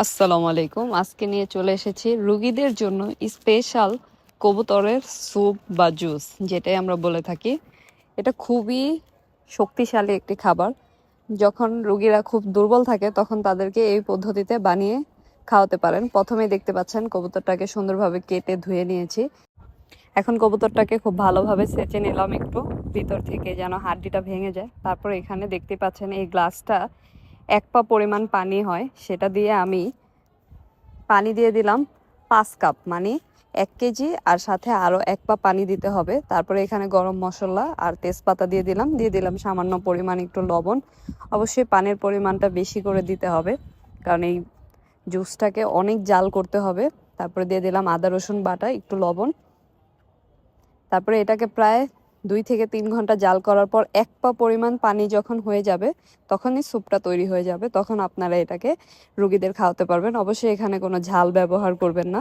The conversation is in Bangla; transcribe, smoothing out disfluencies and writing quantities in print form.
আসসালামু আলাইকুম। আজকে নিয়ে চলে এসেছি রোগীদের জন্য স্পেশাল কবুতরের স্যুপ বা জুস, যেটাই আমরা বলে থাকি। এটা খুবই শক্তিশালী একটি খাবার। যখন রোগীরা খুব দুর্বল থাকে তখন তাদেরকে এই পদ্ধতিতে বানিয়ে খাওয়াতে পারেন। প্রথমেই দেখতে পাচ্ছেন কবুতরটাকে সুন্দরভাবে কেটে ধুয়ে নিয়েছি। এখন কবুতরটাকে খুব ভালোভাবে ছেঁচে নিলাম একটু, ভিতর থেকে যেন হাড্ডিটা ভেঙে যায়। তারপর এখানে দেখতে পাচ্ছেন এই গ্লাসটা 1 পা পরিমাণ পানি হয়, সেটা দিয়ে আমি পানি দিয়ে দিলাম 5 কাপ, মানে 1 কেজি, আর সাথে আরও 1 পা পানি দিতে হবে। তারপরে এখানে গরম মশলা আর তেজপাতা দিয়ে দিলাম সামান্য পরিমাণ একটু লবণ। অবশ্যই পানির পরিমাণটা বেশি করে দিতে হবে, কারণ এই জুসটাকে অনেক জাল করতে হবে। তারপরে দিয়ে দিলাম আদা রসুন বাটা, একটু লবণ। তারপরে এটাকে প্রায় 2 থেকে 3 ঘন্টা জাল করার পর 1 পা পরিমাণ পানি যখন হয়ে যাবে তখনই স্যুপটা তৈরি হয়ে যাবে। তখন আপনারা এটাকে রোগীদের খাওয়াতে পারবেন। অবশ্যই এখানে কোনো ঝাল ব্যবহার করবেন না।